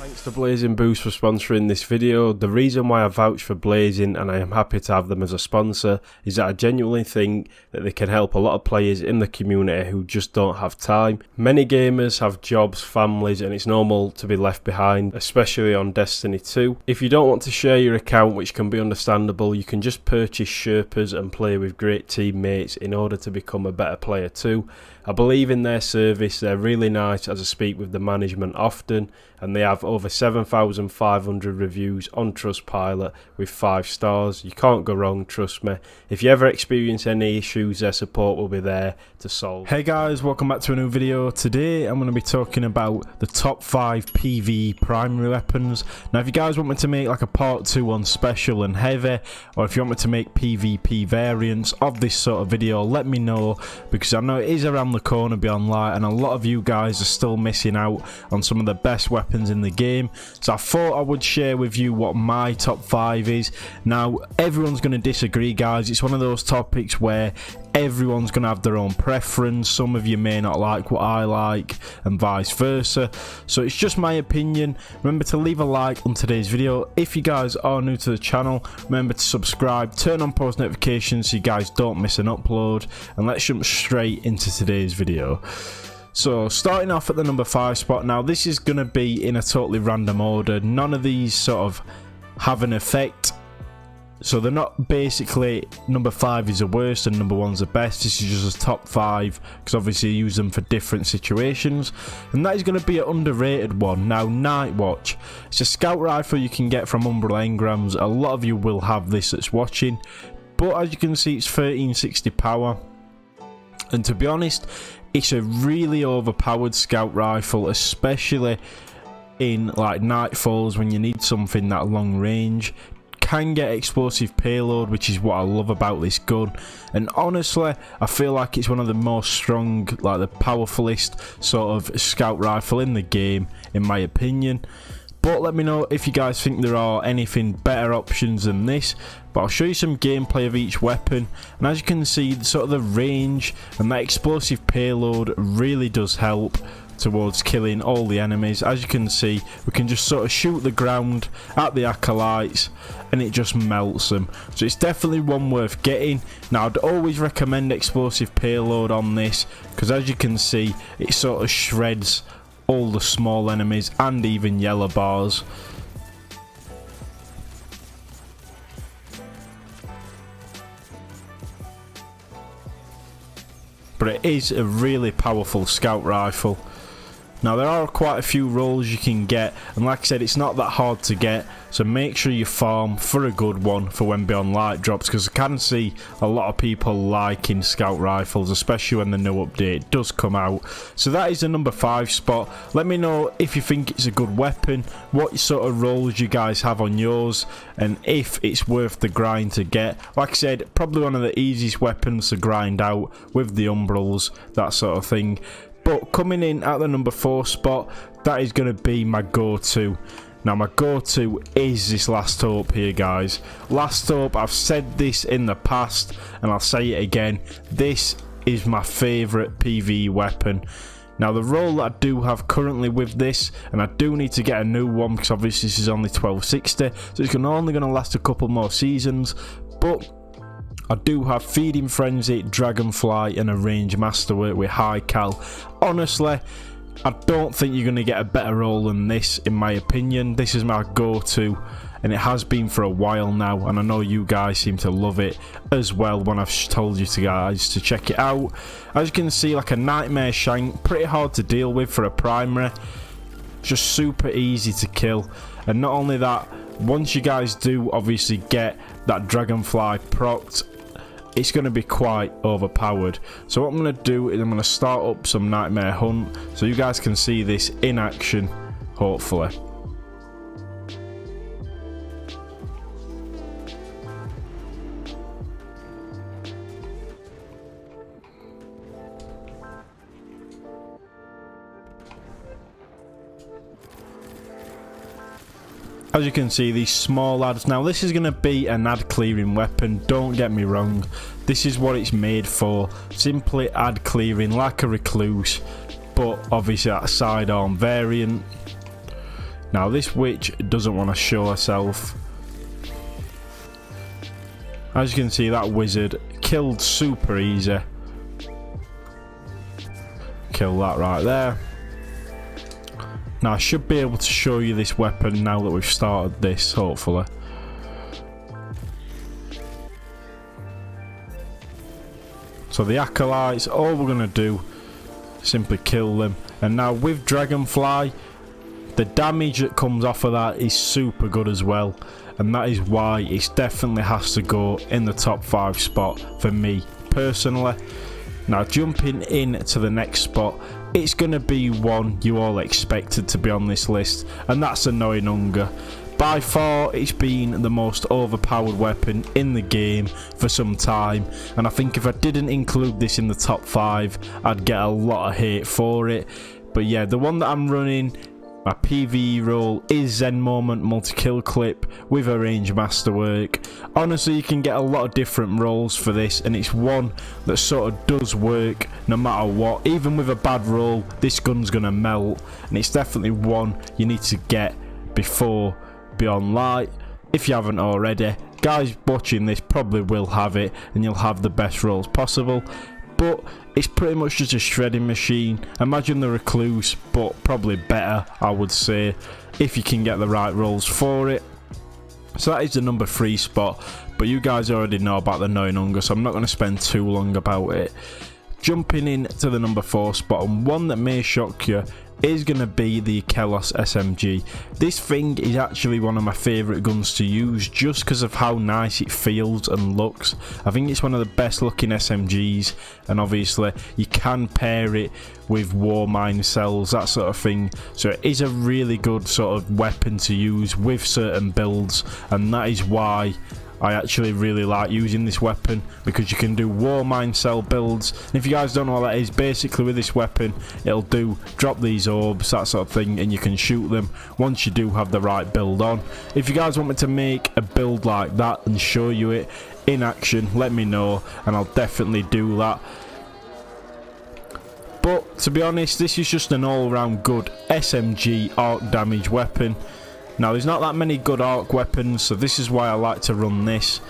Thanks to Blazing Boost for sponsoring this video. The reason why I vouch for Blazing and I am happy to have them as a sponsor is that I genuinely think that they can help a lot of players in the community who just don't have time. Many gamers have jobs, families, and it's normal to be left behind, especially on Destiny 2. If you don't want to share your account, which can be understandable, you can just purchase Sherpas and play with great teammates in order to become a better player too. I believe in their service, they're really nice as I speak with the management often, and they have over 7,500 reviews on Trustpilot with 5 stars. You can't go wrong, trust me. If you ever experience any issues, their support will be there to solve. Hey guys, welcome back to a new video. Today I'm going to be talking about the top 5 PvE primary weapons. Now if you guys want me to make like a part 2 on special and heavy, or if you want me to make PvP variants of this sort of video, let me know, because I know it is around the corner beyond light and a lot of you guys are still missing out on some of the best weapons in the game. So I thought I would share with you what my top 5 is. Now everyone's going to disagree, guys. It's one of those topics where everyone's going to have their own preference. Some of you may not like what I like and vice versa, so it's just my opinion. Remember to leave a like on today's video. If you guys are new to the channel, remember to subscribe, turn on post notifications so you guys don't miss an upload, and let's jump straight into today's video. So starting off at the number 5 spot. Now this is going to be in a totally random order. None of these sort of have an effect, so they're not basically number 5 is the worst and number 1's the best. This is just a top 5 because obviously you use them for different situations, and that is going to be an underrated one. Now Night Watch, it's a scout rifle you can get from Umbrella Engrams. A lot of you will have this that's watching, but as you can see it's 1360 power, and to be honest it's a really overpowered scout rifle, especially in like nightfalls when you need something that long range. Can get explosive payload, which is what I love about this gun, and honestly I feel like it's one of the most strong, like the powerfulest sort of scout rifle in the game in my opinion. But let me know if you guys think there are anything better options than this. But I'll show you some gameplay of each weapon, and as you can see sort of the range and that explosive payload really does help towards killing all the enemies. As you can see, we can just sort of shoot the ground at the acolytes and it just melts them, so it's definitely one worth getting. Now I'd always recommend explosive payload on this, because as you can see it sort of shreds all the small enemies and even yellow bars. But it is a really powerful scout rifle. Now there are quite a few roles you can get, and like I said it's not that hard to get, so make sure you farm for a good one for when Beyond Light drops, because I can see a lot of people liking scout rifles, especially when the new update does come out. So that is the number 5 spot. Let me know if you think it's a good weapon, what sort of roles you guys have on yours, and if it's worth the grind to get. Like I said, probably one of the easiest weapons to grind out with the umbrals, that sort of thing. But coming in at the number 4 spot, that is going to be my go-to. Now my go-to is this Last Hope here, guys. Last Hope, I've said this in the past and I'll say it again, this is my favourite PvE weapon. Now the role that I do have currently with this, and I do need to get a new one because obviously this is only 1260, so it's only going to last a couple more seasons, but I do have Feeding Frenzy, Dragonfly and a Range Masterwork with High Cal. Honestly, I don't think you're going to get a better role than this in my opinion. This is my go-to and it has been for a while now, and I know you guys seem to love it as well when I've told you guys to check it out. As you can see, like a Nightmare Shank, pretty hard to deal with for a primary, just super easy to kill. And not only that, once you guys do obviously get that Dragonfly procced, it's going to be quite overpowered. So what I'm going to do is I'm going to start up some Nightmare Hunt so you guys can see this in action, hopefully. As you can see, these small ads. Now this is going to be an ad clearing weapon, don't get me wrong. This is what it's made for. Simply ad clearing like a recluse, but obviously that sidearm variant. Now this witch doesn't want to show herself. As you can see, that wizard killed super easy. Kill that right there. Now I should be able to show you this weapon now that we've started this, hopefully. So the acolytes, all we're going to do, simply kill them. And now with Dragonfly, the damage that comes off of that is super good as well. And that is why it definitely has to go in the top 5 spot for me personally. Now jumping in to the next spot, it's going to be one you all expected to be on this list, and that's Annoying Hunger. By far, it's been the most overpowered weapon in the game for some time, and I think if I didn't include this in the top 5, I'd get a lot of hate for it. But yeah, the one that I'm running, my PvE role, is Zen Moment Multi-Kill Clip with a range masterwork. Honestly, you can get a lot of different roles for this, and it's one that sort of does work no matter what. Even with a bad roll, this gun's gonna melt, and it's definitely one you need to get before Beyond Light if you haven't already. Guys watching this probably will have it, and you'll have the best rolls possible. But it's pretty much just a shredding machine. Imagine the recluse, but probably better, I would say, if you can get the right rolls for it. So that is the number 3 spot, but you guys already know about the Annoying Hunger, so I'm not going to spend too long about it. Jumping in to the number 4 spot, and one that may shock you, is going to be the Keras Smg. This thing is actually one of my favourite guns to use just because of how nice it feels and looks. I think it's one of the best looking SMGs, and obviously you can pair it with war mine cells, that sort of thing. So it is a really good sort of weapon to use with certain builds, and that is why I actually really like using this weapon, because you can do war mine cell builds. And if you guys don't know what that is, basically with this weapon it'll do drop these orbs, that sort of thing, and you can shoot them once you do have the right build on. If you guys want me to make a build like that and show you it in action, let me know and I'll definitely do that. But to be honest, this is just an all-round good SMG arc damage weapon. Now there's not that many good arc weapons, so this is why I like to run this.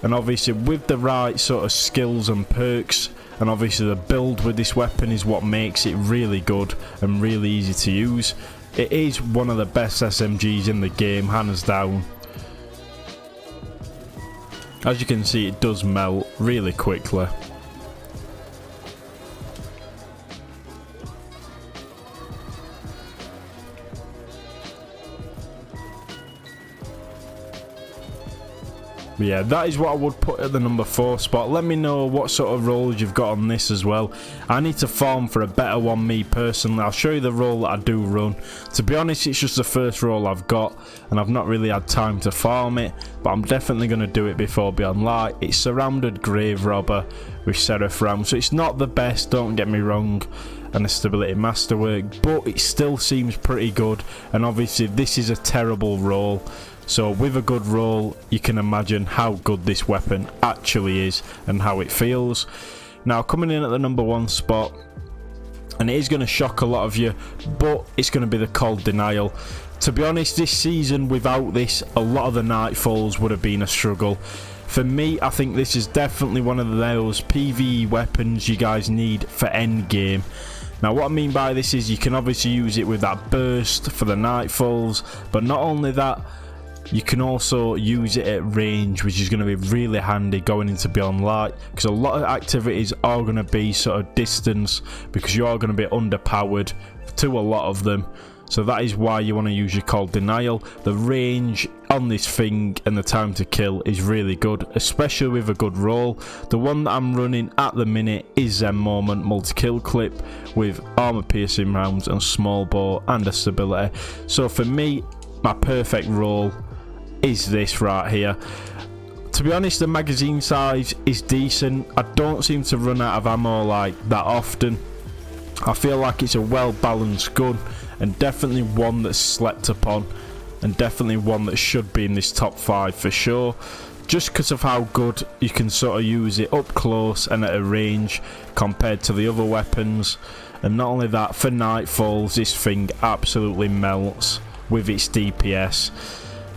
And obviously with the right sort of skills and perks, and obviously the build with this weapon is what makes it really good and really easy to use. It is one of the best SMGs in the game, hands down. As you can see, it does melt really quickly. But yeah, that is what I would put at the number 4 spot. Let me know what sort of roles you've got on this as well. I need to farm for a better one, me personally. I'll show you the role that I do run. To be honest, it's just the first role I've got, and I've not really had time to farm it, but I'm definitely going to do it before Beyond Light. It's Surrounded Grave Robber with Seraph Ram, so it's not the best, don't get me wrong, and a Stability Masterwork, but it still seems pretty good. And obviously this is a terrible role, so with a good roll, you can imagine how good this weapon actually is and how it feels. Now coming in at the number 1 spot, and it is going to shock a lot of you, but it's going to be the Cold Denial. To be honest, this season without this, a lot of the Nightfalls would have been a struggle. For me, I think this is definitely one of those PvE weapons you guys need for endgame. Now what I mean by this is you can obviously use it with that burst for the Nightfalls, but not only that, you can also use it at range, which is going to be really handy going into Beyond Light, because a lot of activities are going to be sort of distance, because you are going to be underpowered to a lot of them. So that is why you want to use your Cold Denial. The range on this thing and the time to kill is really good, especially with a good roll. The one that I'm running at the minute is Zen Moment Multi-Kill Clip with armor piercing rounds and small bore and a stability. So for me, my perfect roll is this right here. To be honest, the magazine size is decent. I don't seem to run out of ammo like that often. I feel like it's a well balanced gun, and definitely one that's slept upon. and definitely one that should be in this top 5 for sure, just because of how good you can sort of use it up close and at a range compared to the other weapons. And not only that, for nightfalls this thing absolutely melts with its DPS.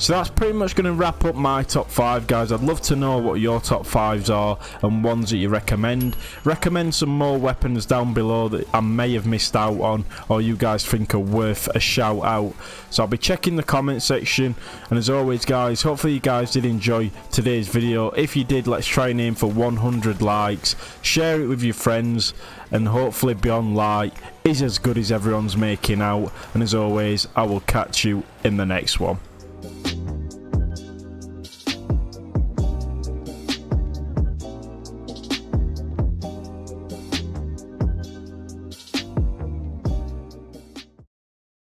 So that's pretty much going to wrap up my top 5, guys. I'd love to know what your top 5s are and ones that you recommend. Recommend some more weapons down below that I may have missed out on, or you guys think are worth a shout out. So I'll be checking the comment section, and as always guys, hopefully you guys did enjoy today's video. If you did, let's try and aim for 100 likes. Share it with your friends, and hopefully Beyond Light is as good as everyone's making out. And as always, I will catch you in the next one.